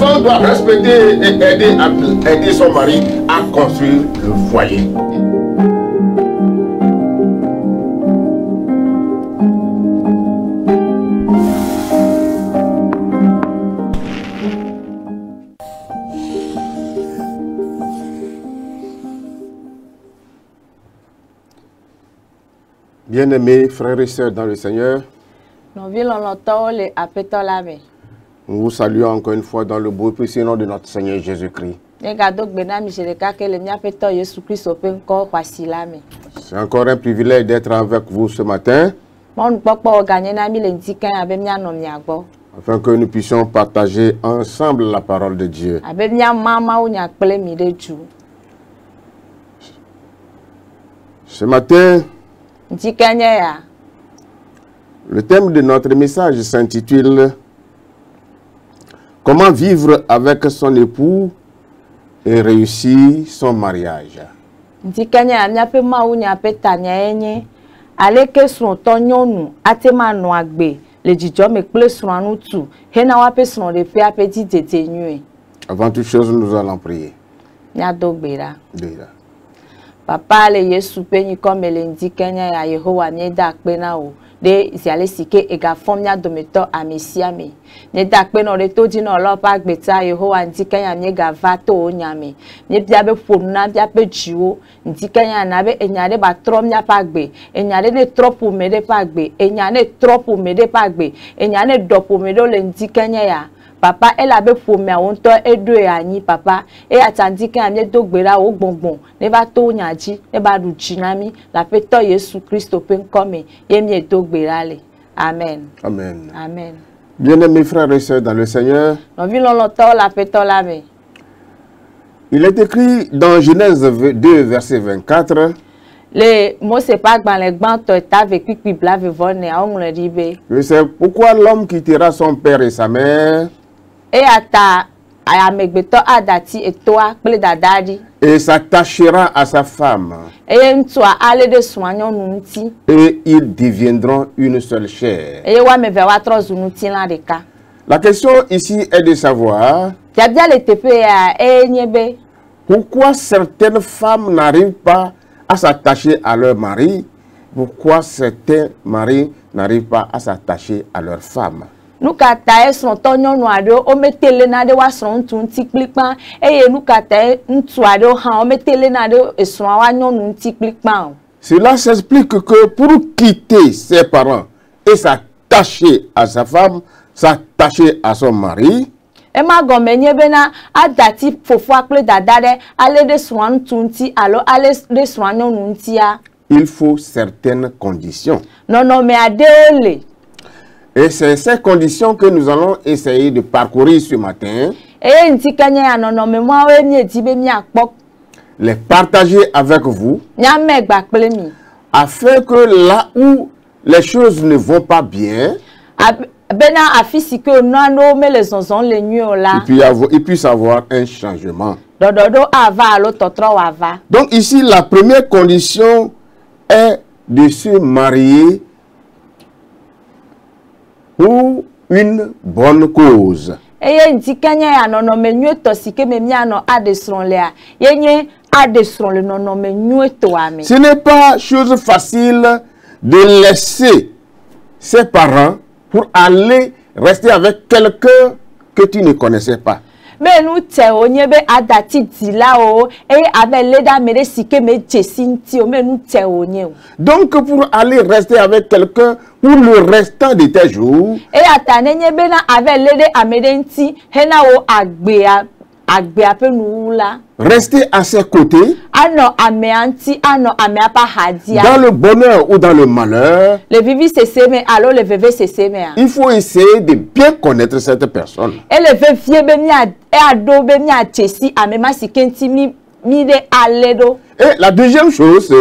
femme doit respecter et aider son mari à construire le foyer. Bien-aimés frères et sœurs dans le Seigneur, nous vous saluons encore une fois dans le beau et précieux nom de notre Seigneur Jésus-Christ. C'est encore un privilège d'être avec vous ce matin, afin que nous puissions partager ensemble la parole de Dieu. Ce matin, le thème de notre message s'intitule « Comment vivre avec son époux et réussir son mariage ». Avant toute chose, nous allons prier. Papa le Yesu penyi comme l'indi Kenya ya Yehowa nyeda kpena o de ziale sike ega fomnya dometo amesiame nyeda kpena le to dino lopa gbeta Yehowa ndi Kenya nyega vato onyame nye bia be fomna bia pe jiwo ndi Kenya na be enyade ba tromnya pagbe enyade ne tropu mede pagbe enyane tropu mede pagbe enyane dopu mede le ndi Kenya ya Papa, elle avait formé à un temps et deux années, papa, et attendit qu'un mieux d'ogbera au bonbon, ne va tout nyadi, ne va du chinami, la péto Jésus Christ au pain comme, et mieux d'ogberale. Amen. Amen. Amen. Bien-aimés frères et sœurs dans le Seigneur, nous vivons longtemps la péto lame. Il est écrit dans Genèse 2, verset 24. Les mots c'est pas dans les bancs t'as vécu qui blave vonne à on le dit. C'est pourquoi l'homme quittera son père et sa mère. Et s'attachera à sa femme. Et ils deviendront une seule chair. La question ici est de savoir pourquoi certaines femmes n'arrivent pas à s'attacher à leur mari, pourquoi certains maris n'arrivent pas à s'attacher à leur femme. Nous katae son tonyo noado o metele na de wa son tunti klikpan eye nous katae ntuado han o metele na de eson wa nyonu nti klikpan. Cela s'explique que pour quitter ses parents et s'attacher à sa femme, s'attacher à son mari, e ma gomenye bena adati fofo akle dadade ale de swan tunti alo ale de swan nyonu ntia. Il faut certaines conditions. Non mais adeole. Et c'est ces conditions que nous allons essayer de parcourir ce matin. Les partager avec vous. Afin que là où les choses il puisse avoir un changement. Donc ici, la première condition est de se marier pour une bonne cause. Ce n'est pas chose facile de laisser ses parents pour aller rester avec quelqu'un que tu ne connaissais pas. Donc pour aller rester avec quelqu'un pour le restant de tes jours, rester à ses côtés, dans le bonheur ou dans le malheur, il faut essayer de bien connaître cette personne. Et la deuxième chose,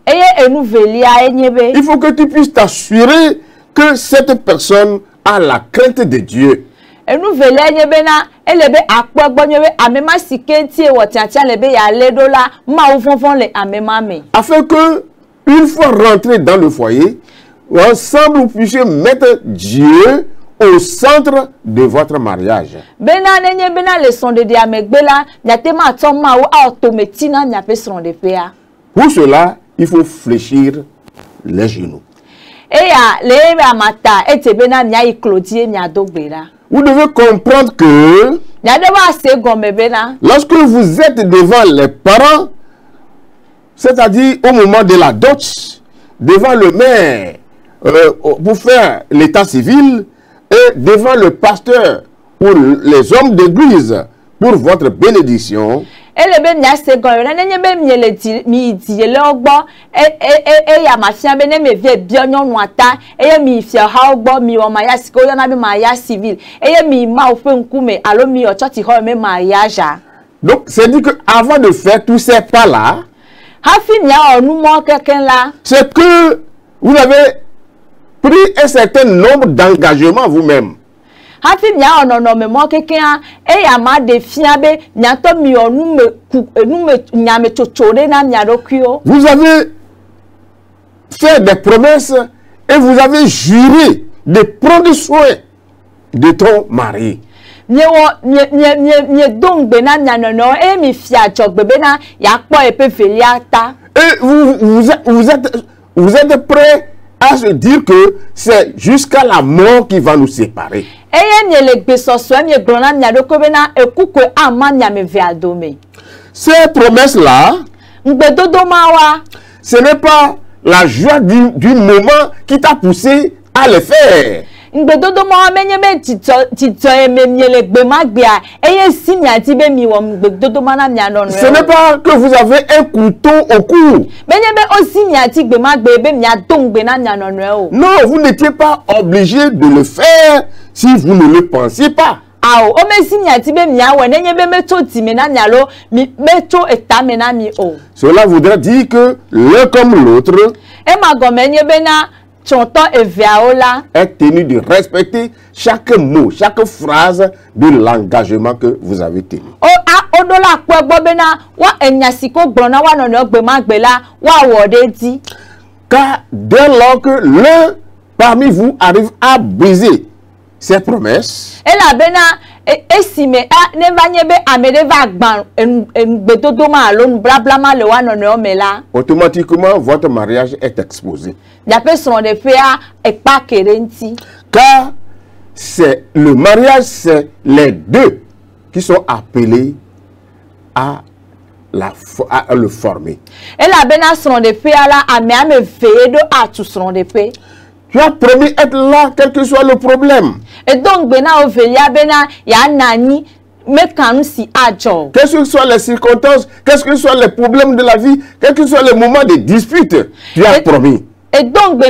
il faut que tu puisses t'assurer que cette personne a la crainte de Dieu. Afin que, une fois rentré dans le foyer, ensemble vous puissiez mettre Dieu au centre de votre mariage. Bena nenye bena le son de diamegbela nyatema toma ou autometina nyape son de pea. Pour cela, il faut fléchir les genoux. Eya le amata ete bena nyai clodier nyadogbela. Vous devez comprendre que lorsque vous êtes devant les parents, c'est-à-dire au moment de la dot, devant le maire pour faire l'état civil et devant le pasteur pour les hommes d'église pour votre bénédiction, donc c'est dit que avant de faire tous ces pas là, c'est que vous avez pris un certain nombre d'engagements vous-même. Vous avez fait des promesses et vous avez juré de prendre soin de ton mari. Et vous êtes prêts à se dire que c'est jusqu'à la mort qui va nous séparer. Ces promesses-là, ce n'est pas la joie du moment qui t'a poussé à le faire. Ce n'est pas que vous avez un couteau au cou. Non, vous n'étiez pas obligé de le faire si vous ne le pensiez pas. Cela voudrait dire que l'un comme l'autre est tenu de respecter chaque mot, chaque phrase de l'engagement que vous avez tenu. Car dès lors que l'un parmi vous arrive à briser ses promesses, automatiquement votre mariage est exposé. Car c'est le mariage, c'est les deux qui sont appelés à le former. Tu as promis être là, quel que soit le problème. Et donc, quelles que soient les circonstances, quels que soient les problèmes de la vie, quels que soient les moments de dispute, tu as promis. Et donc,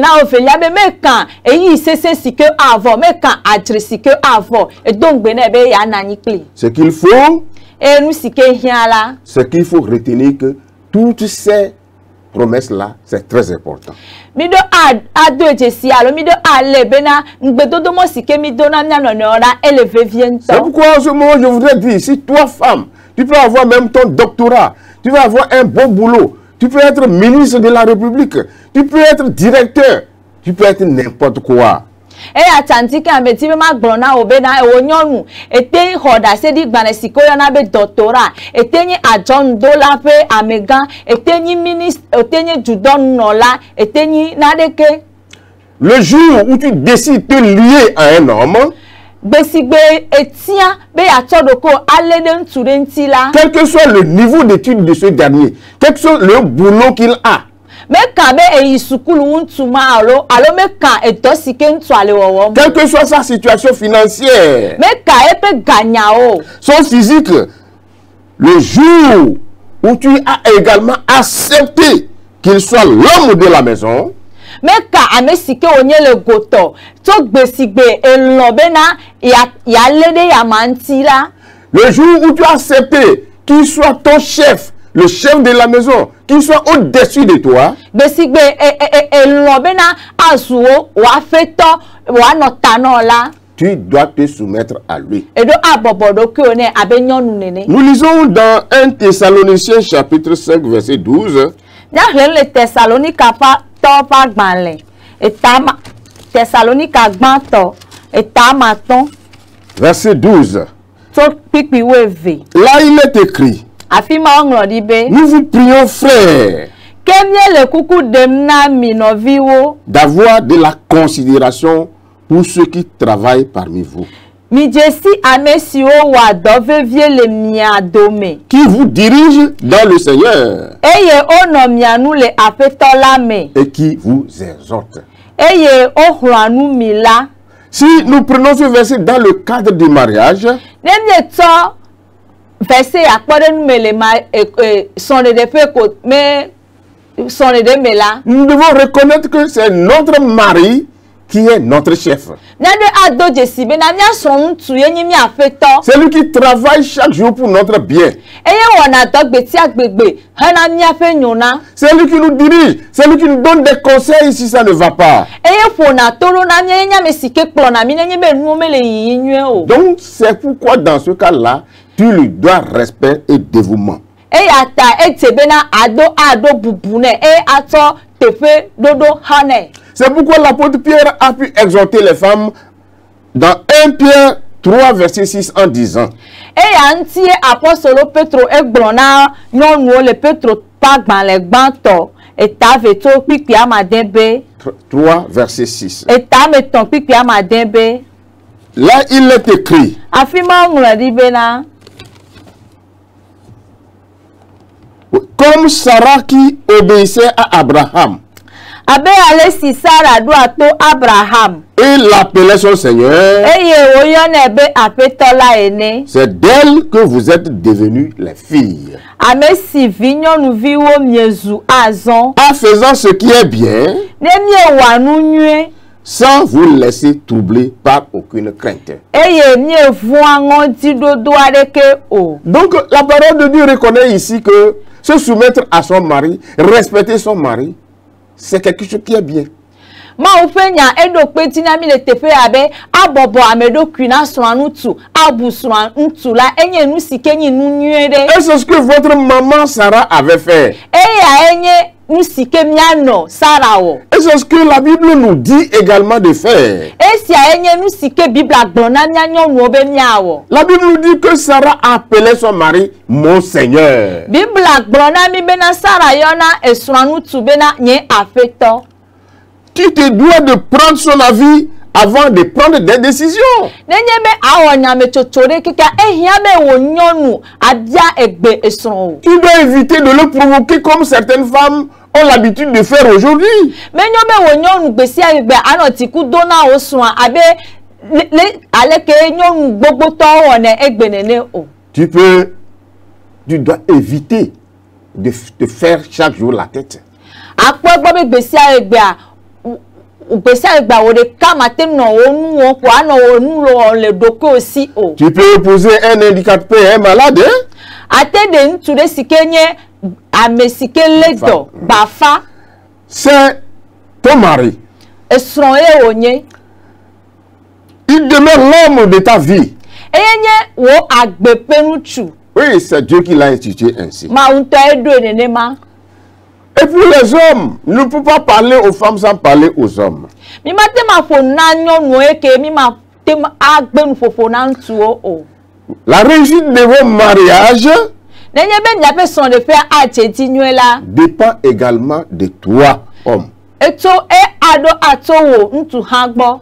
ce qu'il faut, c'est qu'il faut retenir que toutes ces promesses-là, c'est très important. C'est pourquoi en ce moment, je voudrais dire, si toi, femme, tu peux avoir même ton doctorat, tu vas avoir un bon boulot, tu peux être ministre de la République, tu peux être directeur, tu peux être n'importe quoi. Et atlantika me tibe ma glona obena e wonyonu ete hoda sedi gbane sikoya na be doctorat etenyi ajon dola pe amega etenyi ministre etenyi judon nola etenyi nadeke. Le jour où tu décides de te lier à un homme, quel que soit le niveau d'études de ce dernier, quel que soit le boulot qu'il a, quelle que soit sa situation financière, son physique, le jour où tu as également accepté qu'il soit l'homme de la maison, le jour où tu as accepté qu'il soit ton chef, le chef de la maison, qu'il soit au-dessus de toi, tu dois te soumettre à lui. Nous lisons dans 1 Thessaloniciens chapitre 5 verset 12. Eta maton. Verset 12. To pipi weve. Là, il est écrit, Afima onglodibe. nous vous prions, frères, Kemye le kuku demna minoviwo. d'avoir de la considération pour ceux qui travaillent parmi vous, Mijesi amesio wa dovevie le miadome. qui vous dirigent dans le Seigneur Eye ono mianu le afetolame. et qui vous exhortent. Eye ohranu mila. Si nous prenons ce verset dans le cadre du mariage, Nemye to verset akpode nu mele ma sonde de pe ko me sonde de mela. nous devons reconnaître que c'est notre mari qui est notre chef. Nade ado jesibe na nya son tu yenyi mi afeto. C'est lui qui travaille chaque jour pour notre bien. Eye wona dogbe ti agbegbe hana mi afe nyona. C'est lui qui nous dirige. C'est lui qui nous donne des conseils si ça ne va pas. Eye fona toro na mi nya me sike kplo na mi nenye be nu me le yinwe o. Donc, c'est pourquoi dans ce cas-là, tu lui dois respect et dévouement. Eye ata etebe na ado bubune ato tefe dodo hane. C'est pourquoi l'apôtre Pierre a pu exhorter les femmes dans 1 Pierre 3, verset 6 en disant, Anti apostolo Petro egblona nyɔnuwo le Petro pagban le gbãtɔ eta veto kpikpi amadebe 3, verset 6. eta metɔn kpikpi amadebe Là, il est écrit, afi ma ŋlɔ ɖi bena comme Sarah qui obéissait à Abraham abe ale si Sara ɖo ato Abraham et l'appelait son Seigneur, eye woyɔnɛ be aƒetɔ la ene c'est d'elle que vous êtes devenus les filles. ame si vinyɔnuviwo miezu azɔ En faisant ce qui est bien, ne miewɔa nu nyuie sans vous laisser troubler par aucune crainte. eye mievua ŋɔdziɖoɖo aɖeke o. Donc, la parole de Dieu reconnaît ici que se soumettre à son mari, respecter son mari, c'est quelque chose qui est bien. Mawu ƒe nya eɖo kpeti na mi le teƒe abe abɔbɔ ame ɖokui na srɔ̃a ŋutsu abu srɔ̃a ŋutsu la enye nu si ke nye nu nyuie ɖe. Et c'est ce que votre maman Sarah avait fait. Eya enye nu si ke mianɔ Sara wɔ. Et c'est ce que la Bible nous dit également de faire. Esia enye nu si ke Biblia gblɔ na mia nyɔnuwo be miawɔ. La Bible nous dit que Sarah appelait son mari mon Seigneur. Biblia gblɔ na mi bena Sara yɔna esrɔ̃a ŋutsu bena nye aƒetɔ. Tu te dois de prendre son avis avant de prendre des décisions. Nenye be awɔ nyametsotso ɖe keke ehia be wo nyɔnu abia egbe esrɔ̃ o. Tu dois éviter de le provoquer comme certaines femmes ont l'habitude de faire aujourd'hui. Menyo be wo nyɔnu gbesia gbe anɔ tiku do na wo srɔ̃a abe le aleke nyɔnu gbogbotɔwo wɔnɛ egbe nene o. Tu dois éviter de te faire chaque jour la tête. Akpɔ gbɔ be gbesia gbea wo ɖeka mate nɔ wo nu wɔm ko anɔ wo nu le ɖokuiwo si o. Tu peux épouser un handicapé, un malade, hein? Ate de ŋutsu ɖe si ke nye ame si ke lé dɔ bafa. C'est ton mari. Esrɔ̃ ye wònye. Il demeure l'homme de ta vie. Eye nye wo agbe ƒe ŋutsu. Oui, c'est Dieu qui l'a institué ainsi. Mawu ŋutɔ eɖoe nenema. Et pour les hommes, ne peut pas parler aux femmes sans parler aux hommes. Mi ma te ma ƒo na nyɔnuwo eke mi ma te agbe nuƒoƒo na ŋutsuwo o. La réussite de vos mariages Nenye be miaƒe srɔ̃ɖeƒe atse edzi nyuie la. dépend également de toi, homme. Etso aɖo atso wo ŋutsu hã gbɔ.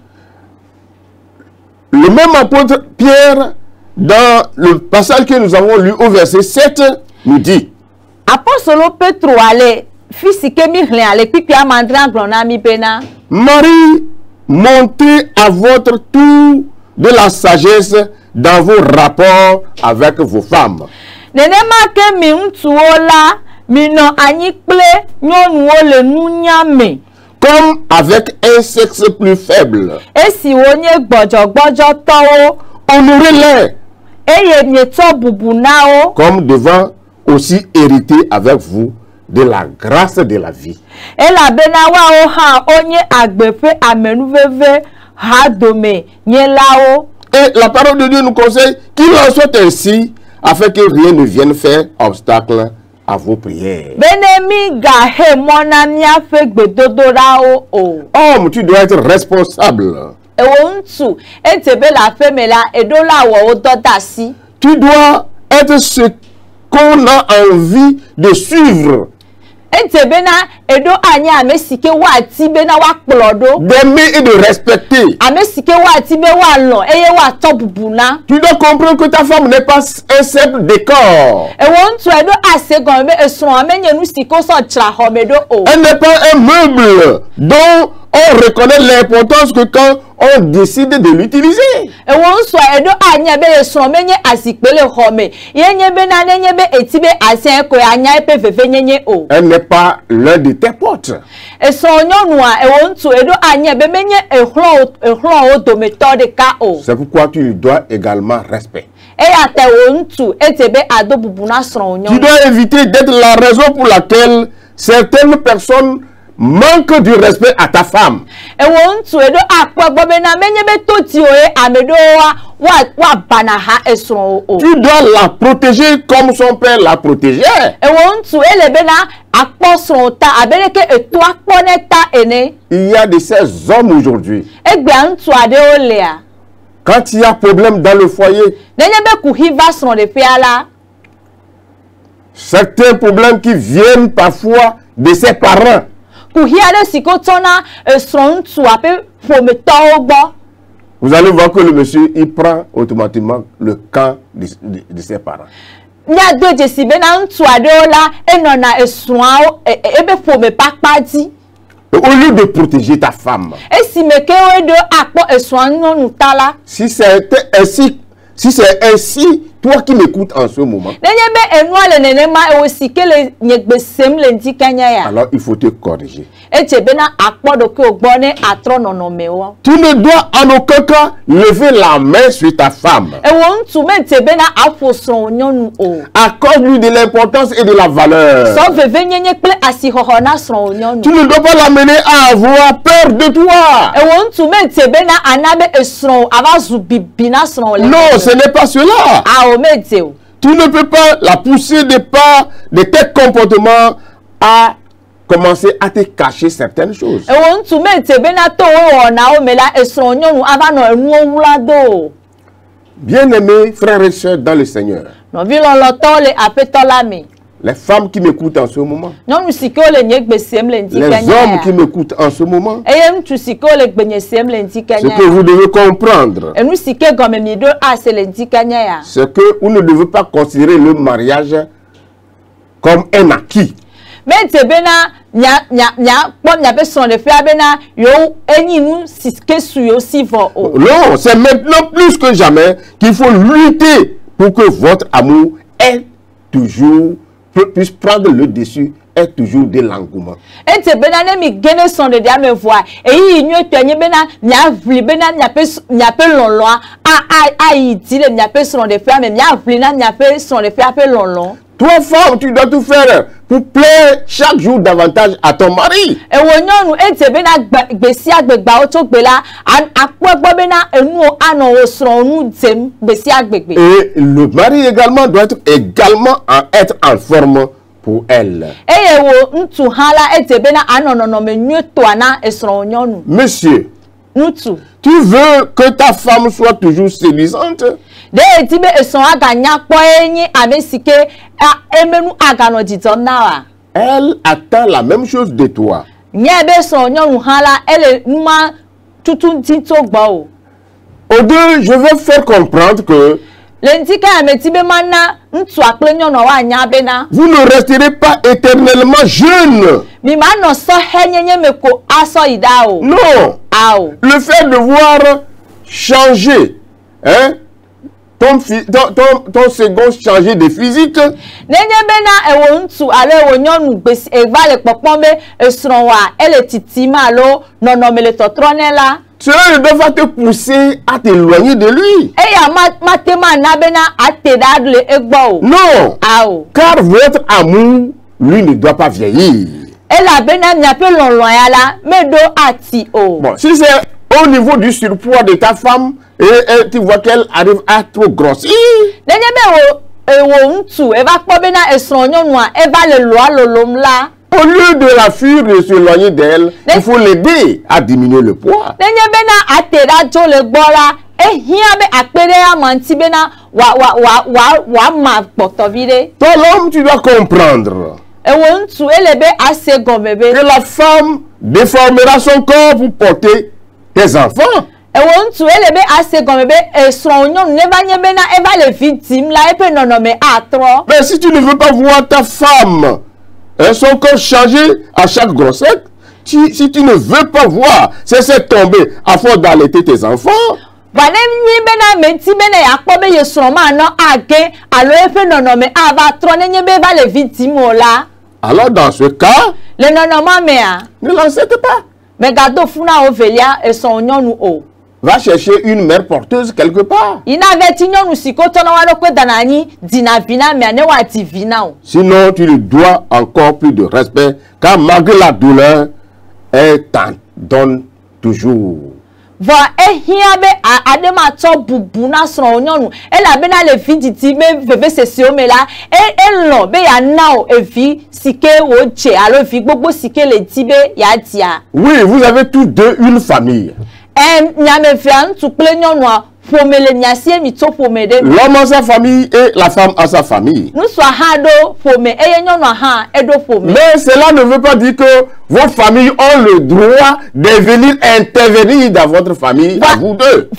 Le même apôtre Pierre, dans le passage que nous avons lu au verset 7, nous dit: Apostolo Petro ale fi si ke mi hlẽ ale kpikpi amadra gblɔ na mi bena. Marie, montez à votre tour de la sagesse dans vos rapports avec vos femmes. Nenema ke mi ŋutsuwo la minɔ anyi kple nyɔnuwo le nunya me. Comme avec un sexe plus faible. Esi wonye gbɔdzɔgbɔdzɔtɔwo. Honorez-les. Eye mietsɔ bubu na wo. Comme devant aussi hériter avec vous de la grâce de la vie. Elabena woawo hã wonye agbe ƒe amenuveve ha dome nye lawo. Et la parole de Dieu nous conseille qu'il en soit ainsi afin que rien ne vienne faire obstacle à vos prières. Bene mi gahe mɔ na miaƒe gbedodoɖawo o. Homme, tu dois être responsable. ewontu etebe la femela edola wo dodasi. Tu dois être ce qu'on a envie de suivre. Etebena edo anya amesike wa tibena wa kplodo. D'aimer et de respecter. Amesike wa tibe wa lo eye wa tobubuna. Tu dois comprendre que ta femme n'est pas un simple décor. Ewontu edo asegon be esun amenye nu siko so tra homedo o. Elle n'est pas un meuble dont on reconnaît l'importance que quand on décide de l'utiliser. Ewonsu edo anya be esun amenye asikpele home. Yenye be na nenye be etibe asen ko anya epe fefe nyenye o. Elle n'est pas l'un de tes potes. Esun nyonu a ewontu edo anya be menye ehlo o dometo de ka o. C'est pourquoi tu lui dois également respect. Eya te wontu etebe adobubuna sron nyonu. Tu dois éviter d'être la raison pour laquelle certaines personnes manquent du respect à ta femme. Ewontu edo akpogbo be na menye be toti oye amedo wa banaha esron o. Tu dois la protéger comme son père la protégeait. Ewontu elebe na akposron ta abeleke eto akponeta ene. Il y a de ces hommes aujourd'hui. Egbe antu ade olea. Quand il y a problème dans le foyer, Nenye be kuhiva sron de fiala. certains problèmes qui viennent parfois de ses parents. Kuhiale sikotona sron tu ape fometo ogbo. Vous allez voir que le monsieur, il prend automatiquement le camp de ses parents. Nya doje sibe na ntu ade ola enona esron ebe fome pakpadi. Au lieu de protéger ta femme, Esi meke wedo akpo esron nonu tala. si c'est ainsi, toi qui m'écoutes en ce moment, Nenye be enwa le nenema ewosike le nyegbesem le ndikanya ya. alors il faut te corriger. Etebe na akpo doke ogbone atro nonomewo. Tu ne dois en aucun cas lever la main sur ta femme. Ewontu metebe na afosron nyonu o. Accorde-lui de l'importance et de la valeur. So veve nyenye kple asihoho na sron nyonu. Tu ne dois pas l'amener à avoir peur de toi. Ewontu metebe na anabe esron abazu bibina sron le. Non, ce n'est pas cela. A o meteo. Tu ne peux pas la pousser de tes comportements à commencer à te cacher certaines choses. Ewontu metebe na to o na o mela esron nyonu abano enu owulado. Bien-aimés frères et sœurs dans le Seigneur, No vi loloto le apetolami. les femmes qui m'écoutent en ce moment, Nyonu siko le nyegbesem le les ndikanya. hommes qui m'écoutent en ce moment, Eye mtu siko le gbenyesem le ce ndikanya. que vous devez comprendre, Enu sike gome mido ase le ndikanya ya. c'est que vous ne devez pas considérer le mariage comme un acquis. Mente bena nya pom nya beson le fia bena yo enyinu siske su yo sivo o. Non, c'est maintenant plus que jamais qu'il faut lutter pour que votre amour puisse prendre le dessus, ait toujours de l'engouement. Ente bena ne mi gene son de dia me voix. Eyi nyu etenye bena nya vli bena nya pe lonlon a iti le nya pe son de fia me nya vli na nya pe son de fia pe lonlon. Toi, femme, tu dois tout faire pour plaire chaque jour davantage à ton mari. E wo nyonu ente bena gbesi agbegba o to gbela akpogbo bena enu ano o sron nu dem gbesi agbegbe. Et le mari également doit être en forme pour elle. Eye wo ntu hala ente bena anonono me nyoto ana esron nyonu. Monsieur, Nutu. tu veux que ta femme soit toujours séduisante? De etibe eson aga nyakpo enyi amesike emenu aga no didon nawa. Elle attend la même chose de toi. Nyebe son nyonu hala ele numa tutun tinto gba o. Au deux, je veux faire comprendre que Lentika ametibe mana ntu akple nyono wa nyabe na. vous ne resterez pas éternellement jeune. Mi ma no so henyenye meko aso ida o. Non. Ao. Le fait de voir changer, hein, ton second changer de physique, Nenye bena ewo ntu ale ewo nyonu gbesi evale popombe esron wa ele titima lo nonomele totronela. cela ne doit pas te pousser à t'éloigner de lui. Eya matema na bena atedadle egbo. Non. Ao. Car votre amour, lui, ne doit pas vieillir. Ela bena nyape lonloya la medo ati o. Bon, si c'est au niveau du surpoids de ta femme, et tu vois qu'elle arrive à trop grossir, Nenye be ewo ntu eva kpo bena esron nyonu a eva le loa lolom la. ou Au lieu de la fuir, de s'éloigner d'elle, il faut l'aider à diminuer le poids. Toi, l'homme, tu dois comprendre que la femme déformera son corps pour porter tes enfants. Mais si tu ne veux pas voir ta femme, son corps changer à chaque grossesse, si tu ne veux pas voir cesser tomber à force d'allaiter tes enfants, alors dans ce cas, ne l'encète pas. Va chercher une mère porteuse quelque part. Sinon, tu lui dois encore plus de respect, car malgré la douleur, elle t'en donne toujours. Oui, vous avez tous deux une famille. L'homme a sa famille et la femme a sa famille. Mais cela ne veut pas dire que vos familles ont le droit de venir intervenir dans votre famille, à vous deux.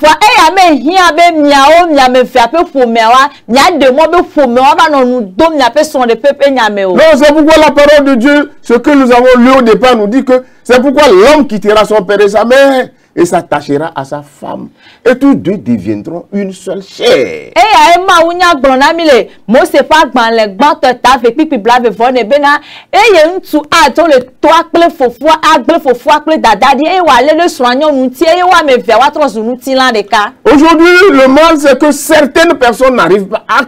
Non, c'est pourquoi la parole de Dieu, ce que nous avons lu au départ, nous dit que c'est pourquoi l'homme quittera son père et sa mère et s'attachera à sa femme. Et tous deux deviendront une seule chair. Aujourd'hui, le mal, c'est que certaines personnes n'arrivent pas à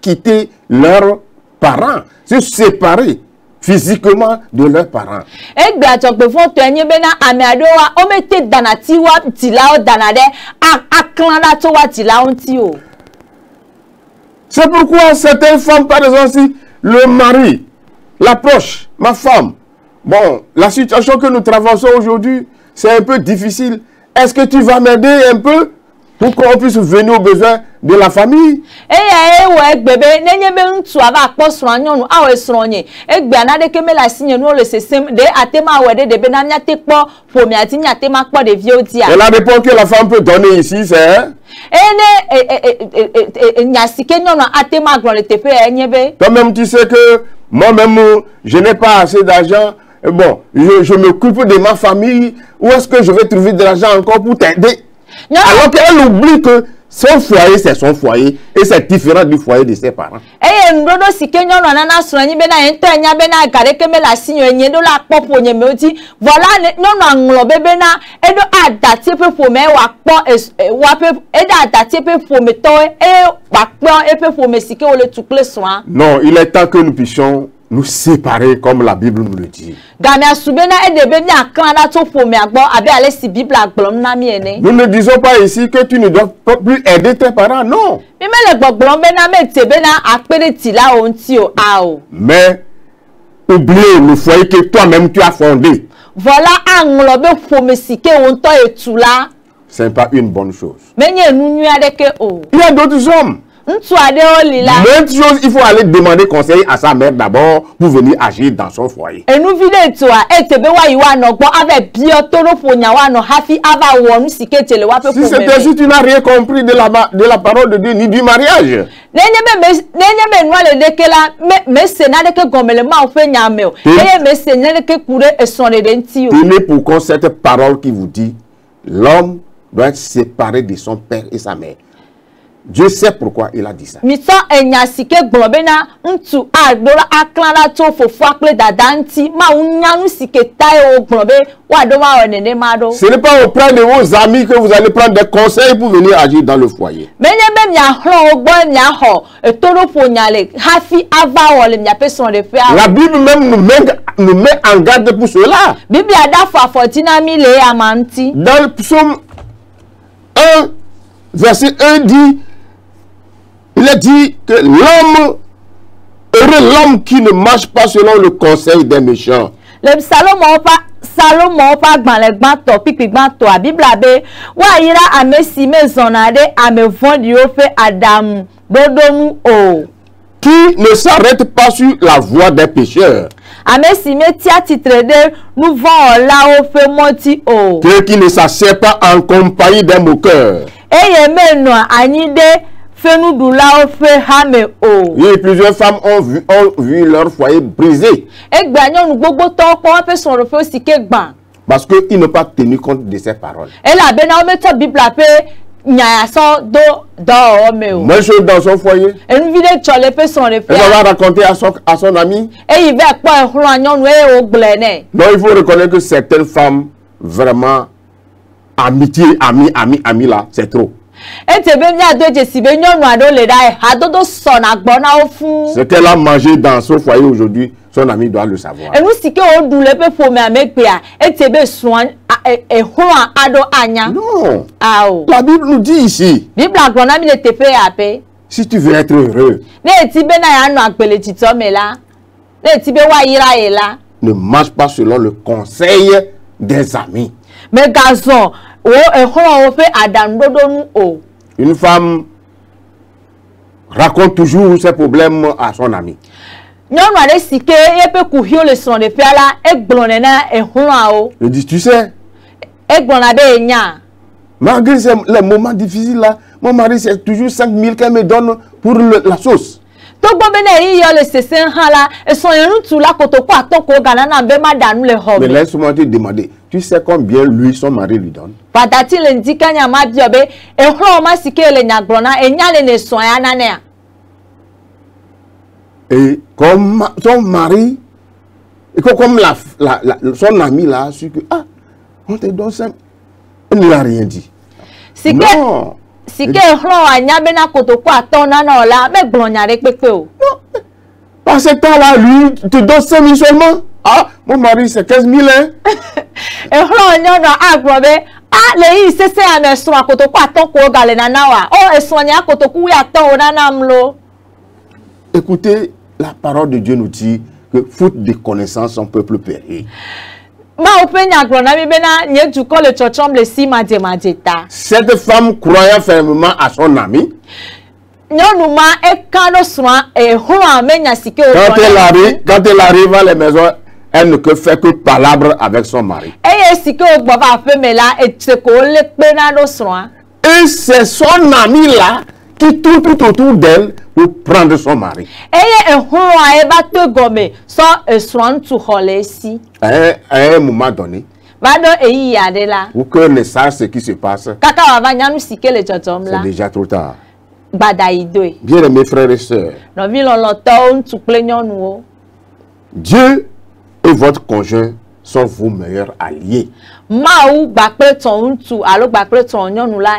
quitter leurs parents, se séparer physiquement de leurs parents. C'est pourquoi certaines femmes, par exemple, si le mari l'approche, ma femme, bon, la situation que nous traversons aujourd'hui, c'est un peu difficile. Est-ce que tu vas m'aider un peu pour qu'on puisse venir aux besoins de la famille? Et la réponse que la femme peut donner ici, c'est... Toi-même, tu sais que moi-même, je n'ai pas assez d'argent. Bon, je m'occupe de ma famille. Où est-ce que je vais trouver de l'argent encore pour t'aider? Alors qu'elle oublie que son foyer, c'est son foyer et c'est différent du foyer de ses parents. Non, il est temps que nous puissions nous séparer comme la Bible nous le dit. Nous ne disons pas ici que tu ne dois pas plus aider tes parents, non. Mais oublie le foyer que toi-même tu as fondé. Ce n'est pas une bonne chose. Il y a d'autres hommes. Même chose, il faut aller demander conseil à sa mère d'abord pour venir agir dans son foyer. Si c'est ainsi, tu n'as rien compris de la parole de Dieu ni du mariage. Tenez pour compte cette parole qui vous dit l'homme doit être séparé de son père et sa mère. Dieu sait pourquoi il a dit ça. Ce n'est pas auprès de vos amis que vous allez prendre des conseils pour venir agir dans le foyer. La Bible même nous met en garde pour cela. Dans le psaume 1, verset 1 dit, il est dit que l'homme Heureux l'homme qui ne marche pas selon le conseil des méchants. Le Salomon pa gbanlegban to pikpigban to a Bible be wa yira amesi me zonade ame vondi o fe Adam dodomu o. Qui ne s'arrête pas sur la voie des pécheurs. Amesi me tia titre de nous vont là o fe moti o. Qui ne s'assied pas en compagnie des moqueurs. Eye me no anide fe nous doula o fe hame o. Oui, plusieurs femmes ont vu leur foyer brisé. Egbanyo nu gbogbo to ko won fe son ro fe o sike gban. Parce qu'ils n'ont pas tenu compte de ces paroles. Et la bena o me to Bible pe nyaya so do me o. Même chose dans son foyer. Et nous vide chole pe son re fe. Elle va raconter à son ami. Et il va po ehun anyonu e o gblene. Non, il faut reconnaître que certaines femmes, vraiment, amitié, ami là, c'est trop. Et te be nya do jesi be nyonu ado le dai adodo so na gbona o fun. Ce qu'elle a mangé dans son foyer aujourd'hui, son ami doit le savoir. Et nous si ke o dule pe fo me amekpe a et te be suan ehun ado anya. Non. Ao. La Bible nous dit ici, Bible agbona mi le te pe ya pe. si tu veux être heureux, Ne ti be na ya no agbele tito me la. Ne ti be wa yira e la. ne marche pas selon le conseil des amis. Mais gazon o ehun o fe Adam dodonu o. Une femme raconte toujours ses problèmes à son ami. Nyɔnu aɖe si ke yeƒe kuhiwo le srɔ̃ɖeƒea la egblɔnɛ na ehloawo. Je dis, tu sais, Egblɔna be enya. malgré les moments difficiles là, mon mari c'est toujours 5 000 qu'elle me donne pour la sauce. Togbɔ be ne eyi yɔ le sese hã la esrɔ̃ ŋutsu la kotoku atɔ ko gana na be ma ɖa nu le xɔ Mais me. laisse-moi te demander, tu sais combien lui, son mari lui donne? Patati le ŋdi kanya ma biɔ be ehloa ma si ke le nya gblɔna enya le ne srɔ̃ ya nanea. Et comme son mari, et comme son ami là a su que, ah, on te donne 5, elle ne l'a rien dit. Si ke Non. ehloa nya be na kotoku atɔ nana o la megblɔ nya ɖe kpekpe o. Non. Par ce temps-là, lui, te donne 5 000 seulement. Ah, mon mari c'est 15 000, hein. Ehloa nyɔnua agblɔ be le yi sese ame srɔ̃ kotoku atɔ ko gale nana wa. O esrɔ̃ nya kotoku wi atɔ o nana mlo. Écoutez, la parole de Dieu nous dit que faute de connaissance, son peuple périt. Ma ope nya gblɔ na mi bena nye dukɔ le tsɔtsɔm le si madzemadze ta. Cette femme croyant fermement à son ami, Nyɔnu ma eka ɖo srɔ̃a ehloa me nya si ke o quand elle arrive à la maison, elle ne fait que palabre avec son mari. Eye si ke o gbɔ va aƒe me la etse ko le kpena ɖo srɔ̃a. Et c'est son ami là qui tourne tout autour d'elle pour prendre son mari. Eye ehloa eba to gɔme sɔ esrɔ̃ ŋutsu xɔ le esi. À un moment donné, Va ɖo eyi ya ɖe la. pour que ne sache ce qui se passe, Kaka wava nya nu si ke le dzɔdzɔm c'est la. déjà trop tard. Gbada yi doe. Bien aimés frères et sœurs, Nɔvi lɔlɔtɔwo ŋutsu kple nyɔnuwo. Dieu et votre conjoint sont vos meilleurs alliés. Mawu gbakple tɔn ŋutsu alo gbakple tɔn nyɔnu la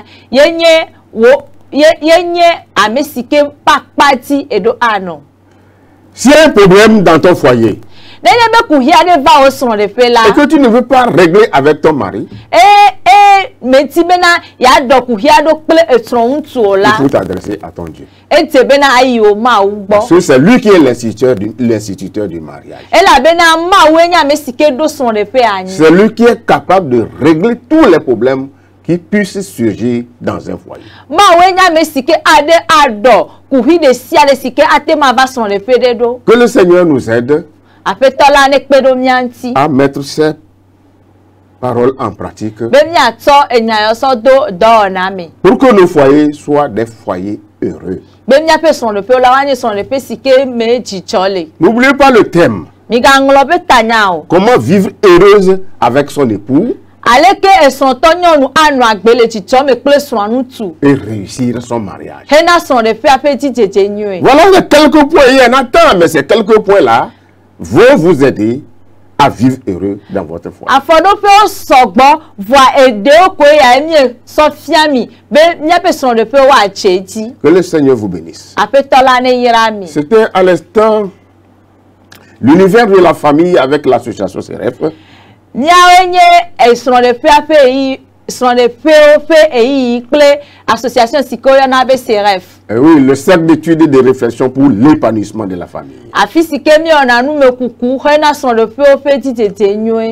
yenye ame si ke kpakpati eɖo anɔ. S'il y a un problème dans ton foyer Nenye be kuhi aɖe va wo srɔ̃ɖeƒe la. et que tu ne veux pas régler avec ton mari, Meti bena yaɖɔ kuhi aɖe kple esrɔ̃ ŋutsuwo il la. faut t'adresser à ton Dieu. Ete bena ayi wo Mawu Parce gbɔ. que c'est lui qui est l'instituteur du mariage. Elabena Mawue nye ame si ke ɖo srɔ̃ɖeƒe anyi. C'est lui qui est capable de régler tous les problèmes qui puissent surgir dans un foyer. Mawue nye ame si ke aɖe aɖɔ kuhi ɖe sia ɖe si ke ate ma va srɔ̃ɖeƒe ɖe ɖo. Que le Seigneur nous aide Aƒetɔ la ne kpe ɖo mía ŋuti. à mettre ces paroles en pratique Be míatsɔ enyayɔsɔ do dɔwɔna me. pour que nos foyers soient des foyers heureux. Be míaƒe srɔ̃ɖeƒewo la woanye srɔ̃ɖeƒe si ke me dzidzɔ le. N'oubliez pas le thème. Migaŋlɔ be tanya o. Comment vivre heureuse avec son époux Aleke esrɔ̃tɔ nyɔnu anɔ agbe le dzidzɔ me kple srɔ̃a ŋutsu. et réussir son mariage. Hena srɔ̃ɖeƒea ƒe dzidzedze nyuie. Voilà les quelques points. Il y en a tant, mais ces quelques points-là vont vous aider à vivre heureux dans votre foyer. Afɔɖoƒewo sɔgbɔ vɔa eɖewo koe ya mie sɔ fia mi be míaƒe srɔ̃ɖeƒewo atse edzi. Que le Seigneur vous bénisse. Aƒetɔ la ne yra mi. C'était à l'instant l'univers de la famille avec l'association CRF. Míawoe nye srɔ̃ɖeƒea ƒe eyi srɔ̃ɖeƒewo ƒe eyiyi kple association sikoyo na be CRF. Oui, le cercle d'études et de réflexion pour l'épanouissement de la famille.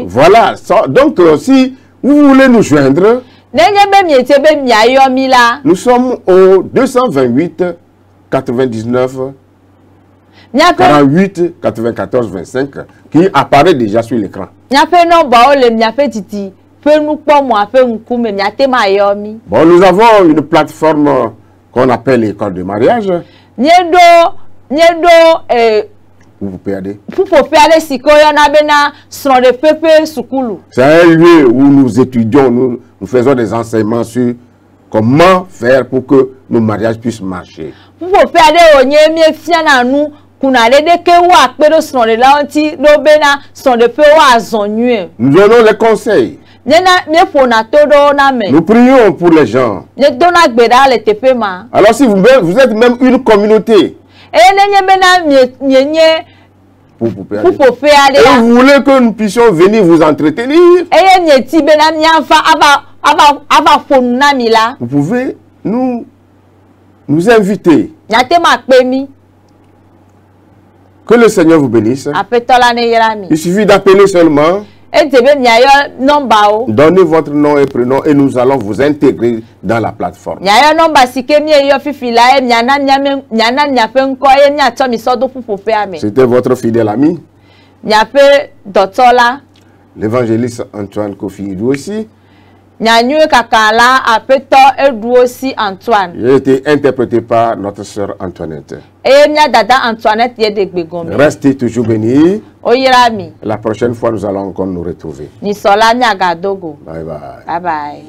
Voilà, ça, donc si vous voulez nous joindre, nous sommes au 228 99 48 94 25 qui apparaît déjà sur l'écran. Bon, nous avons une plateforme qu'on appelle l'école de mariage. Vous pouvez aller. C'est un lieu où nous étudions, nous faisons des enseignements sur comment faire pour que nos mariages puissent marcher. Nous donnons les conseils. Nous prions pour les gens. Alors si vous êtes même une communauté, et vous voulez que nous puissions venir vous entretenir, vous pouvez nous inviter. Que le Seigneur vous bénisse. Il suffit d'appeler seulement. Donnez votre nom et prénom et nous allons vous intégrer dans la plateforme. C'était votre fidèle ami, l'évangéliste Antoine Kofi Idou aussi. J'ai été interprété par notre sœur Antoinette. Restez toujours bénis. La prochaine fois, nous allons encore nous retrouver. Bye bye. Bye bye.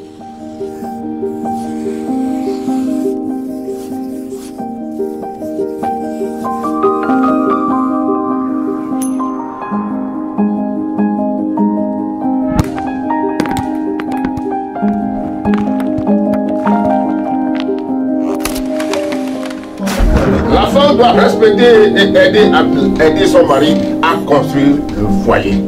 La femme doit respecter et aider son mari à construire le foyer.